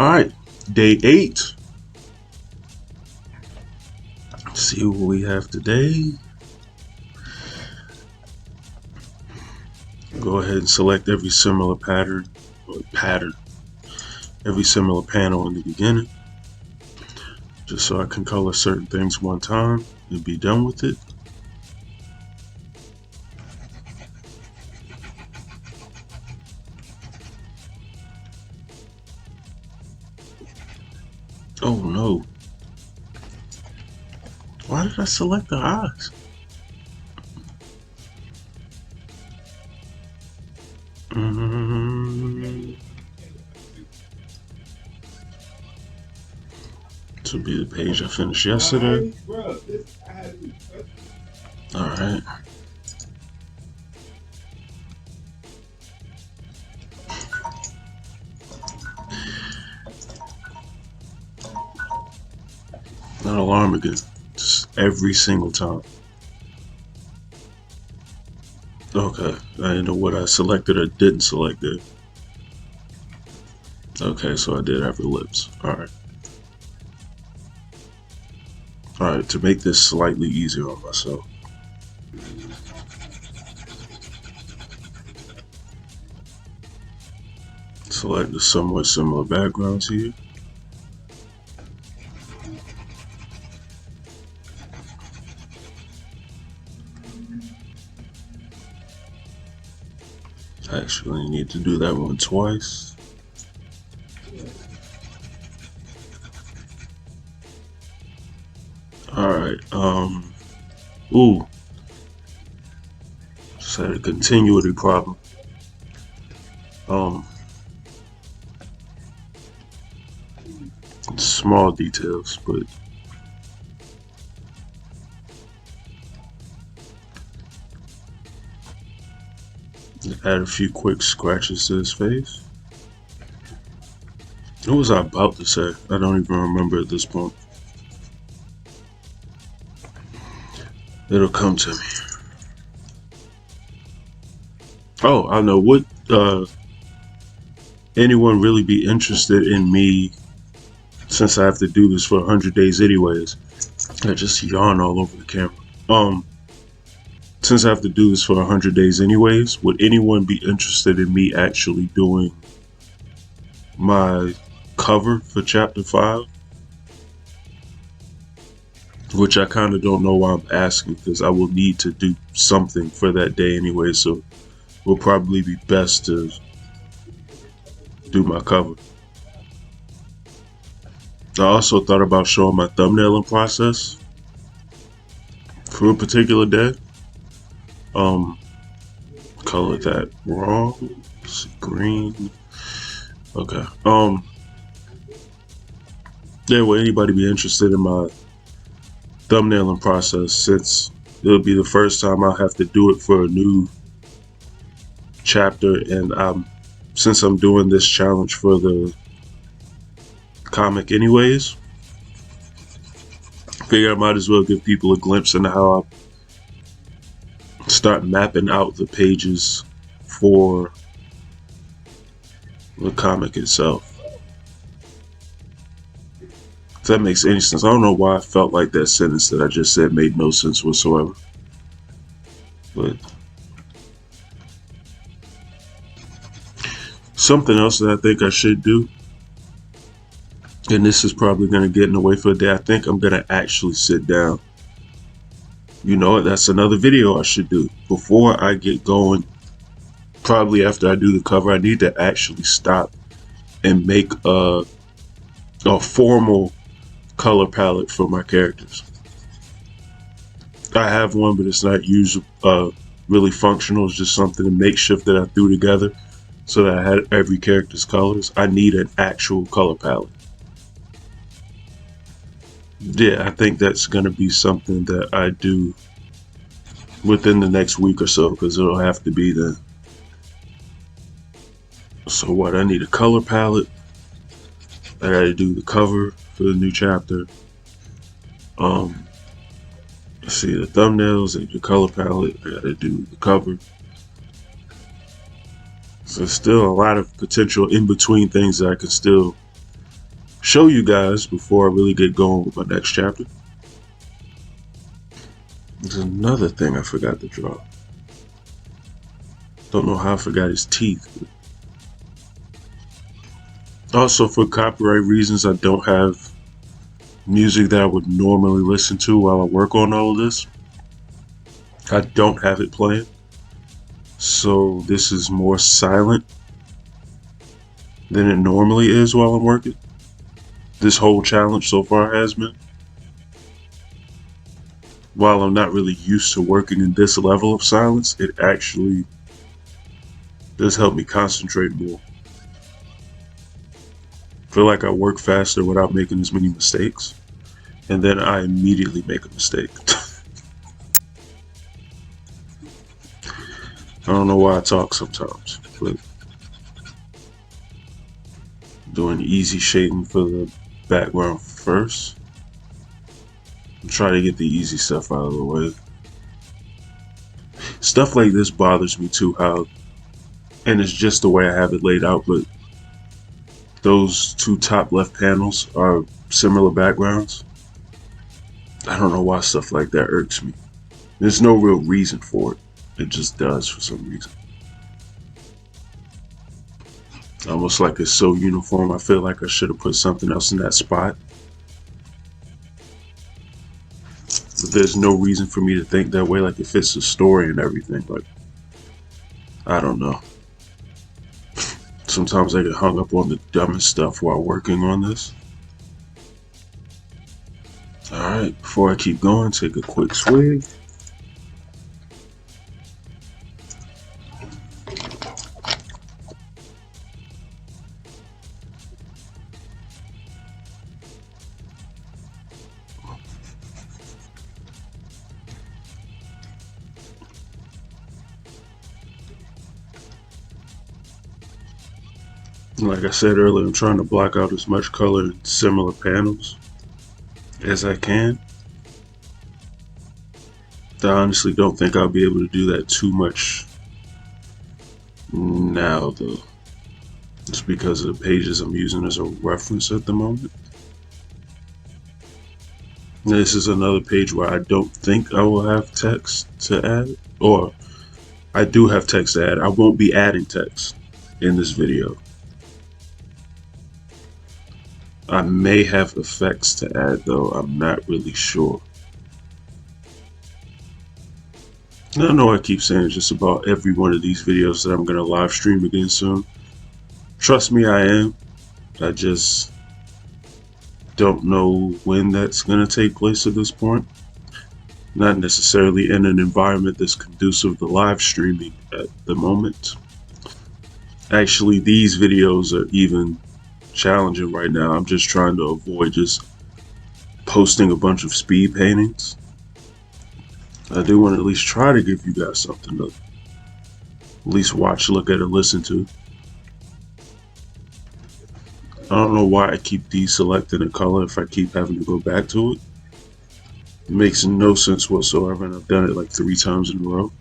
Alright, day 8. Let's see what we have today. Go ahead and select every similar every similar panel in the beginning, just so I can color certain things one time and be done with it. Oh no. Why did I select the eyes? This will be the page I finished yesterday. Alright. Not alarm again. Just every single time. Okay. I didn't know what I selected or didn't select there. Okay, so I did have ellipse. Alright. Alright, to make this slightly easier on myself. Select the somewhat similar backgrounds here. Actually, I need to do that one twice. Alright, ooh. Just had a continuity problem. Small details, but add a few quick scratches to his face. What was I about to say? I don't even remember at this point. It'll come to me. Oh, I know. Would anyone really be interested in me, since I have to do this for 100 days anyways? I just yawn all over the camera. Since I have to do this for 100 days anyways, would anyone be interested in me actually doing my cover for chapter 5? Which I kind of don't know why I'm asking, because I will need to do something for that day anyway, so it will probably be best to do my cover. I also thought about showing my thumbnailing process for a particular day. Color that wrong. Green. Okay. Yeah, would anybody be interested in my thumbnailing process, since it'll be the first time I'll have to do it for a new chapter, and since I'm doing this challenge for the comic anyways, I figure I might as well give people a glimpse into how I start mapping out the pages for the comic itself. If that makes any sense. I don't know why I felt like that sentence that I just said made no sense whatsoever. But something else that I think I should do, and this is probably going to get in the way for a day, I think I'm going to actually sit down. You know what? That's another video I should do. Before I get going, probably after I do the cover, I need to actually stop and make a formal color palette for my characters. I have one, but it's not really functional. It's just something, a makeshift that I threw together so that I had every character's colors. I need an actual color palette. Yeah, I think that's going to be something that I do within the next week or so, because it'll have to be then. So what, I need a color palette. I gotta do the cover for the new chapter. Let's see, the thumbnails and the color palette. I gotta do the cover. So there's still a lot of potential in between things that I can still show you guys before I really get going with my next chapter. There's another thing I forgot to draw. Don't know how I forgot his teeth. Also, for copyright reasons, I don't have music that I would normally listen to while I work on all of this. I don't have it playing. So this is more silent than it normally is while I'm working. This whole challenge so far has been. While I'm not really used to working in this level of silence, it actually does help me concentrate more. I feel like I work faster without making as many mistakes, and then I immediately make a mistake. I don't know why I talk sometimes, but doing easy shading for the background first. Try to get the easy stuff out of the way. Stuff like this bothers me too, how, and it's just the way I have it laid out, but those two top left panels are similar backgrounds. I don't know why stuff like that irks me. There's no real reason for it. It just does for some reason. Almost like it's so uniform, I feel like I should have put something else in that spot. But there's no reason for me to think that way, like it fits the story and everything. Like, I don't know. Sometimes I get hung up on the dumbest stuff while working on this. Alright, before I keep going, take a quick swig. Like I said earlier, I'm trying to block out as much color in similar panels as I can. I honestly don't think I'll be able to do that too much now though. It's because of the pages I'm using as a reference at the moment. This is another page where I don't think I will have text to add, or I do have text to add. I won't be adding text in this video. I may have effects to add though, I'm not really sure. I know I keep saying just about every one of these videos that I'm going to live stream again soon. Trust me, I am. I just don't know when that's going to take place at this point. Not necessarily in an environment that's conducive to live streaming at the moment. Actually, these videos are even challenging right now. I'm just trying to avoid just posting a bunch of speed paintings. I do want to at least try to give you guys something to at least watch, look at, or listen to. I don't know why I keep deselecting a color if I keep having to go back to it. It makes no sense whatsoever, and I've done it like 3 times in a row.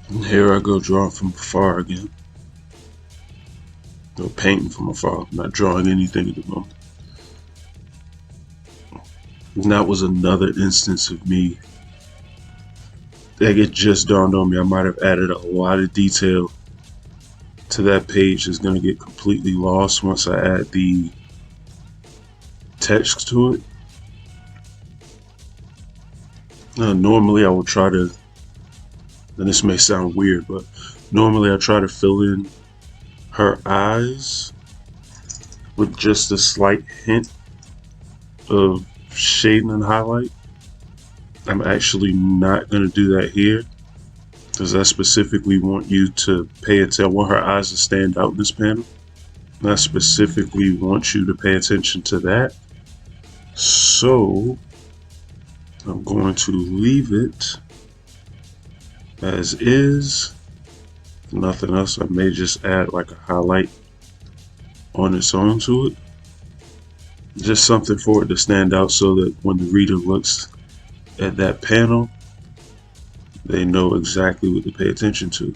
And here I go drawing from afar again. No, painting from afar. I'm not drawing anything at the moment. And that was another instance of me. Like, it just dawned on me, I might have added a lot of detail to that page that's going to get completely lost once I add the text to it. Normally I will try to, and this may sound weird, but normally I try to fill in her eyes with just a slight hint of shading and highlight. I'm actually not going to do that here because I specifically want you to pay attention. I want her eyes to stand out in this panel. And I specifically want you to pay attention to that. So I'm going to leave it as is. Nothing else. I may just add like a highlight on its own to it. Just something for it to stand out so that when the reader looks at that panel, they know exactly what to pay attention to.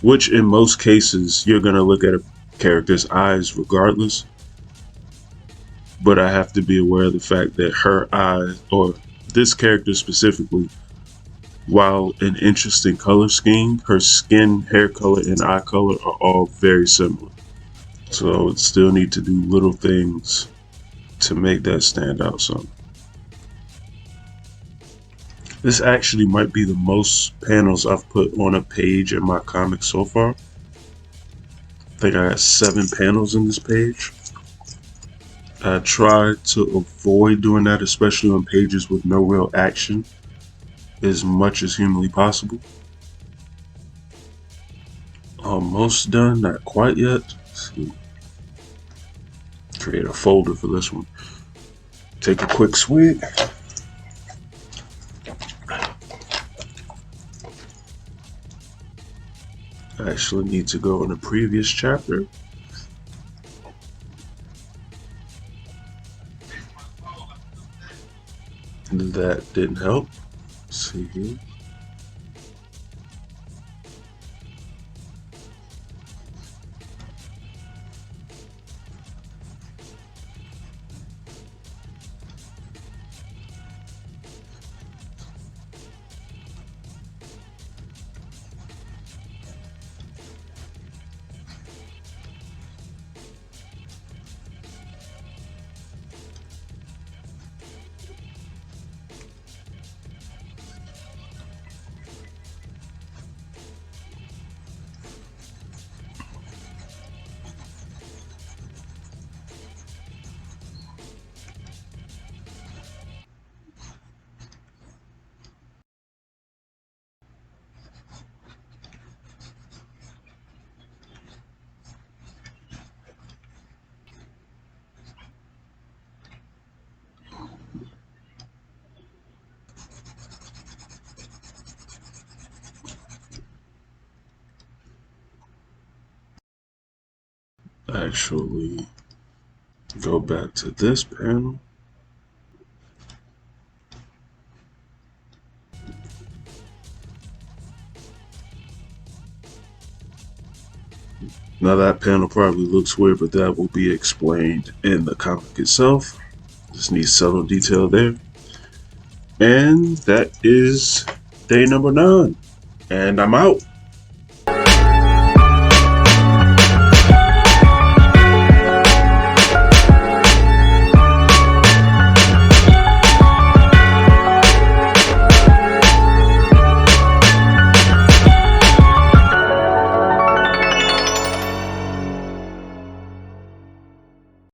which in most cases you're going to look at a character's eyes regardless, but I have to be aware of the fact that her eyes, or this character specifically, while an interesting color scheme, her skin, hair color, and eye color are all very similar. So I would still need to do little things to make that stand out some. This actually might be the most panels I've put on a page in my comic so far. I think I got 7 panels in this page. I try to avoid doing that, especially on pages with no real action, as much as humanly possible. Almost done, not quite yet. Let's see. Create a folder for this one. Take a quick swig. I actually need to go in the previous chapter. That didn't help. Let's see here. Actually, go back to this panel. Now that panel probably looks weird, but that will be explained in the comic itself. Just need subtle detail there. And that is day number 9. And I'm out.